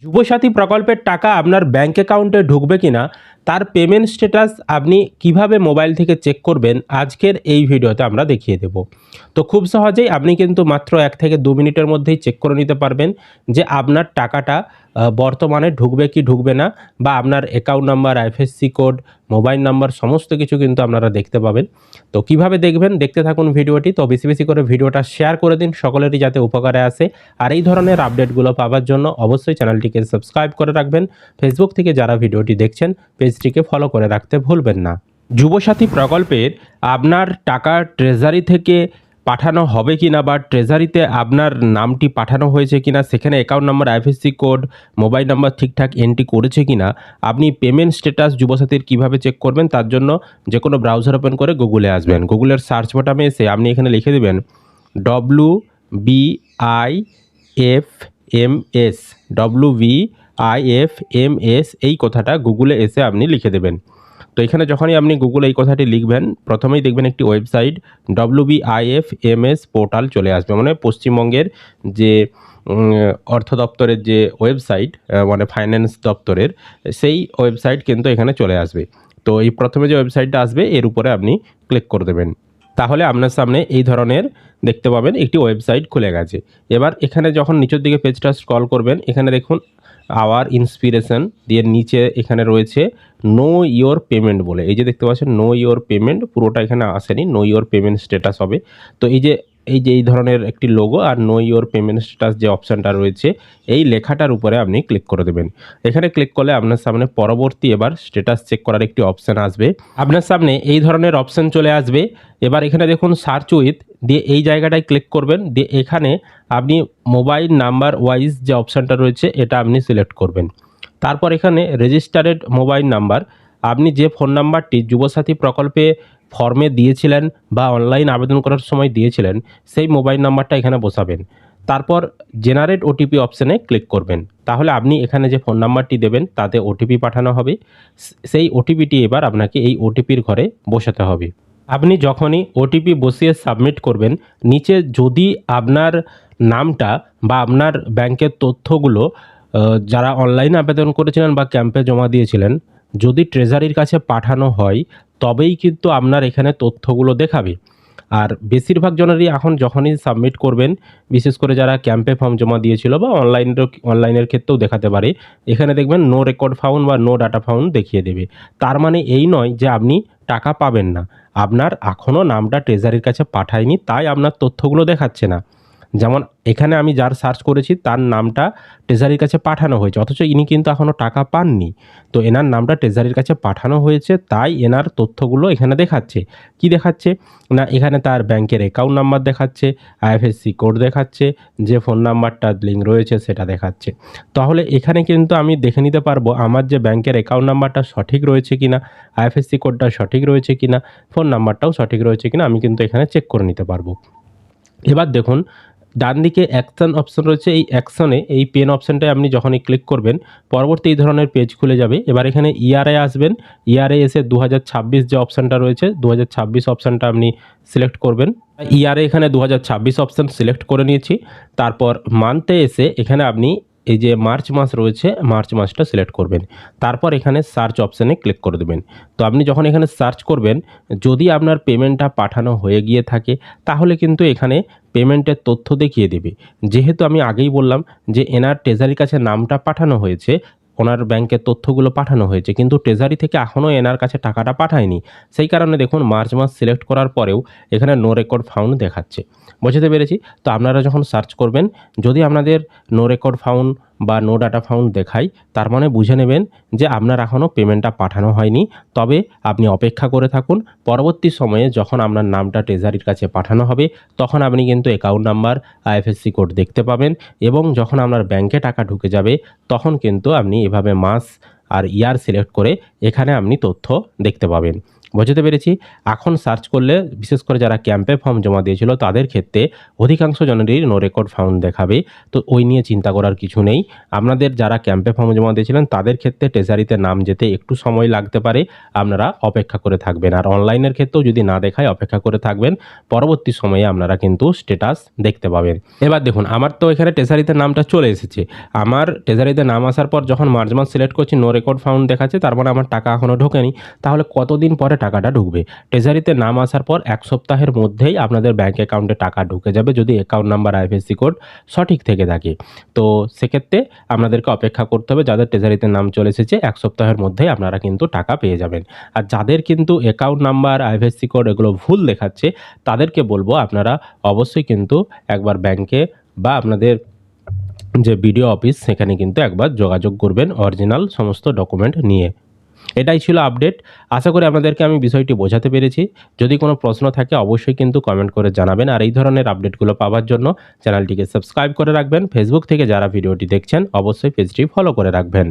যুবসাথী প্রকল্পের টাকা আপনার ব্যাঙ্ক অ্যাকাউন্টে ঢুকবে কিনা তার পেমেন্ট স্ট্যাটাস আপনি কিভাবে মোবাইল থেকে চেক করবেন আজকের এই ভিডিওতে আমরা দেখিয়ে দেব। তো খুব সহজেই আপনি কিন্তু মাত্র 1 থেকে 2 মিনিটের মধ্যেই চেক করে নিতে পারবেন যে আপনার টাকাটা বর্তমানে ঢুকবে কি ঢুকবে না, বা আপনার account number, IFSC code, mobile number সমস্ত কিছু কিন্তু আপনারা দেখতে পাবেন। তো কিভাবে দেখবেন, দেখতে থাকুন ভিডিওটি। তো বেশি বেশি করে ভিডিওটা শেয়ার করে দিন, সকলেরই যাতে উপকারে আসে। আর এই ধরনের আপডেটগুলো পাওয়ার জন্য অবশ্যই চ্যানেলটিকে সাবস্ক্রাইব করে রাখবেন। ফেসবুক থেকে যারা ভিডিওটি দেখছেন পেজটিকে ফলো করে রাখতে ভুলবেন না। যুবসাথী প্রকল্পের আপনার টাকা ট্রেজারি থেকে পাঠানো হবে কিনা, বা ট্রেজারিতে আপনার নামটি পাঠানো হয়েছে কিনা, সেখানে account number, IFSC code, mobile number ঠিকঠাক এন্ট্রি করেছে কিনা, আপনি পেমেন্ট স্ট্যাটাস যুবসাথীর কিভাবে চেক করবেন তার জন্য যে কোনো ব্রাউজার ওপেন করে গুগলে আসবেন। গুগলের সার্চ বাটনে এসে আপনি এখানে লিখে দেবেন WBIFMS, WBIFMS এই কথাটা গুগলে এসে আপনি লিখে দেবেন। তো এখানে যখনই আপনি গুগলে এই কথাটি লিখবেন, প্রথমেই দেখবেন একটি ওয়েবসাইট WBIFMS পোর্টাল চলে আসবে, মানে পশ্চিমবঙ্গের যে অর্থ দপ্তরের যে ওয়েবসাইট, মানে ফাইন্যান্স দপ্তরের সেই ওয়েবসাইট কিন্তু এখানে চলে আসবে। তো এই প্রথমে যে ওয়েবসাইটটা আসবে এর উপরে আপনি ক্লিক করে দেবেন, তাহলে আপনার সামনে এই ধরনের দেখতে পাবেন একটি ওয়েবসাইট খুলে গেছে। এবার এখানে যখন নিচের দিকে পেজটা স্ক্রল করবেন, এখানে দেখুন আওয়ার ইন্সপিরেশন দিয়ে নিচে এখানে রয়েছে নো ইওর পেমেন্ট বলে, এই যে দেখতে পাচ্ছেন নো ইওর পেমেন্ট, পুরোটা এখানে আসেনি, নো ইওর পেমেন্ট স্ট্যাটাস হবে। তো এই ধরনের একটি লোগো আর নো ইওর পেমেন্ট স্ট্যাটাস যে অপশানটা রয়েছে এই লেখাটার উপরে আপনি ক্লিক করে দেবেন। এখানে ক্লিক করলে আপনার সামনে পরবর্তী এবার স্ট্যাটাস চেক করার একটি অপশান আসবে। আপনার সামনে এই ধরনের অপশান চলে আসবে। এবার এখানে দেখুন সার্চ উইথ দিয়ে এই জায়গাটায় ক্লিক করবেন, দিয়ে এখানে আপনি মোবাইল নাম্বার ওয়াইজ যে অপশানটা রয়েছে এটা আপনি সিলেক্ট করবেন। তারপর এখানে রেজিস্টার্ড মোবাইল নাম্বার, আপনি যে ফোন নাম্বারটি যুবসাথী প্রকল্পে ফর্মে দিয়েছিলেন বা অনলাইন আবেদন করার সময় দিয়েছিলেন সেই মোবাইল নাম্বারটা এখানে বসাবেন। তারপর জেনারেট ওটিপি অপশানে ক্লিক করবেন, তাহলে আপনি এখানে যে ফোন নাম্বারটি দেবেন তাতে ওটিপি পাঠানো হবে। সেই ওটিপিটি এবার আপনাকে এই ওটিপির ঘরে বসাতে হবে। আপনি যখনই ওটিপি বসিয়ে সাবমিট করবেন, নিচে যদি আপনার নামটা বা আপনার ব্যাংকের তথ্যগুলো যারা অনলাইনে আবেদন করেছিলেন বা ক্যাম্পে জমা দিয়েছিলেন যদি ট্রেজারির কাছে পাঠানো হয় তবেই কিন্তু আপনার এখানে তথ্যগুলো দেখাবে। আর বেশিরভাগ জনেরই এখন যখনই সাবমিট করবেন, বিশেষ করে যারা ক্যাম্পে ফর্ম জমা দিয়েছিল বা অনলাইনের ক্ষেত্রেও দেখাতে পারে, এখানে দেখবেন নো রেকর্ড ফাউন্ড বা নো ডাটা ফাউন্ড দেখিয়ে দেবে। তার মানে এই নয় যে আপনি টাকা পাবেন না, আপনার এখনও নামটা ট্রেজারির কাছে পাঠায়নি তাই আপনার তথ্যগুলো দেখাচ্ছে না। যেমন এখানে আমি যার সার্চ করেছি তার নামটা ট্রেজারির কাছে পাঠানো হয়েছে, অথচ ইনি কিন্তু এখনও টাকা পাননি। তো এনার নামটা ট্রেজারির কাছে পাঠানো হয়েছে তাই এনার তথ্যগুলো এখানে দেখাচ্ছে। কি দেখাচ্ছে না, এখানে তার ব্যাংকের অ্যাকাউন্ট নাম্বার দেখাচ্ছে, আইএফএসসি কোড দেখাচ্ছে, যে ফোন নাম্বারটা লিঙ্ক রয়েছে সেটা দেখাচ্ছে। তাহলে এখানে কিন্তু আমি দেখে নিতে পারবো আমার যে ব্যাংকের অ্যাকাউন্ট নাম্বারটা সঠিক রয়েছে কিনা, আইএফএসসি কোডটা সঠিক রয়েছে কিনা, ফোন নাম্বারটাও সঠিক রয়েছে কিনা, আমি কিন্তু এখানে চেক করে নিতে পারবো। এবার দেখুন ডান দিকে অ্যাকশন অপশন রয়েছে, এই অ্যাকশনে এই পেন অপশানটায় আপনি যখনই ক্লিক করবেন পরবর্তী এই ধরনের পেজ খুলে যাবে। এবার এখানে ইয়ারে আসবেন, ইয়ারে এসে 2026 যে অপশানটা রয়েছে 2026 অপশানটা আপনি সিলেক্ট করবেন। ইয়ারে এখানে 2026 অপশান সিলেক্ট করে নিয়েছি। তারপর মান্থে এসে এখানে আপনি এই যে মার্চ মাস রয়েছে মার্চ মাসটা সিলেক্ট করবেন। তারপর এখানে সার্চ অপশানে ক্লিক করে দেবেন। তো আপনি যখন এখানে সার্চ করবেন, যদি আপনার পেমেন্টটা পাঠানো হয়ে গিয়ে থাকে তাহলে কিন্তু এখানে পেমেন্টের তথ্য দেখিয়ে দেবে। যেহেতু আমি আগেই বললাম যে এনার ট্রেজারির কাছে নামটা পাঠানো হয়েছে, ওনার ব্যাংকের তথ্যগুলো পাঠানো হয়েছে, কিন্তু ট্রেজারি থেকে এখনও এনার কাছে টাকাটা পাঠায়নি। সেই কারণে দেখুন মার্চ মাস সিলেক্ট করার পরেও এখানে নো রেকর্ড ফাউন্ড দেখাচ্ছে। বুঝতে পেরেছি? তো আপনারা যখন সার্চ করবেন যদি আপনাদের নো রেকর্ড ফাউন্ড বা নো ডাটা ফাউন্ড দেখায় তার মানে বুঝে নেবেন যে আপনার এখনও পেমেন্টটা পাঠানো হয়নি। তবে আপনি অপেক্ষা করে থাকুন, পরবর্তী সময়ে যখন আপনার নামটা ট্রেজারির কাছে পাঠানো হবে তখন আপনি কিন্তু অ্যাকাউন্ট নাম্বার, আইএফএসসি কোড দেখতে পাবেন, এবং যখন আপনার ব্যাংকে টাকা ঢুকে যাবে তখন কিন্তু আপনি এভাবে মাস আর ইয়ার সিলেক্ট করে এখানে আপনি তথ্য দেখতে পাবেন। বোঝাতে পেরেছি? এখন সার্চ করলে বিশেষ করে যারা ক্যাম্পে ফর্ম জমা দিয়েছিল তাদের ক্ষেত্রে অধিকাংশ জনেরই নো রেকর্ড ফাউন্ড দেখাবে। তো ওই নিয়ে চিন্তা করার কিছু নেই। আপনাদের যারা ক্যাম্পে ফর্ম জমা দিয়েছিলেন তাদের ক্ষেত্রে ট্রেজারিতে নাম যেতে একটু সময় লাগতে পারে। আপনারা অপেক্ষা করে থাকবেন। আর অনলাইনের ক্ষেত্রেও যদি না দেখায় অপেক্ষা করে থাকবেন। পরবর্তী সময়ে আপনারা কিন্তু স্ট্যাটাস দেখতে পাবেন। এবার দেখুন আমার তো এখানে ট্রেজারিতে নামটা চলে এসেছে। আমার ট্রেজারিতে নাম আসার পর যখন মার্চ মাস সিলেক্ট করছি নো রেকর্ড ফাউন্ড দেখাচ্ছে, তার মানে আমার টাকা এখনও ঢোকেনি। তাহলে কতদিন পরে টাকাটা ঢুকবে? ট্রেজারিতে নাম আসার পর 1 সপ্তাহের মধ্যেই আপনাদের ব্যাঙ্ক অ্যাকাউন্টে টাকা ঢুকে যাবে যদি অ্যাকাউন্ট নাম্বার আইএফএসসি কোড সঠিক থেকে থাকে। তো সেক্ষেত্রে আপনাদেরকে অপেক্ষা করতে হবে। যাদের ট্রেজারিতে নাম চলে এসেছে 1 সপ্তাহের মধ্যেই আপনারা কিন্তু টাকা পেয়ে যাবেন। আর যাদের কিন্তু অ্যাকাউন্ট নাম্বার আইএফএসসি কোড এগুলো ভুল দেখাচ্ছে তাদেরকে বলবো আপনারা অবশ্যই কিন্তু একবার ব্যাংকে বা আপনাদের যে বিডিও অফিস সেখানে কিন্তু একবার যোগাযোগ করবেন অরিজিনাল সমস্ত ডকুমেন্ট নিয়ে। এটাই ছিল আপডেট। আশা করি আপনাদেরকে আমি বিষয়টি বোঝাতে পেরেছি। যদি কোনো প্রশ্ন থাকে অবশ্যই কিন্তু কমেন্ট করে জানাবেন। আর এই ধরনের আপডেটগুলো পাওয়ার জন্য চ্যানেলটিকে সাবস্ক্রাইব করে রাখবেন। ফেসবুক থেকে যারা ভিডিওটি দেখছেন অবশ্যই পেজটি ফলো করে রাখবেন।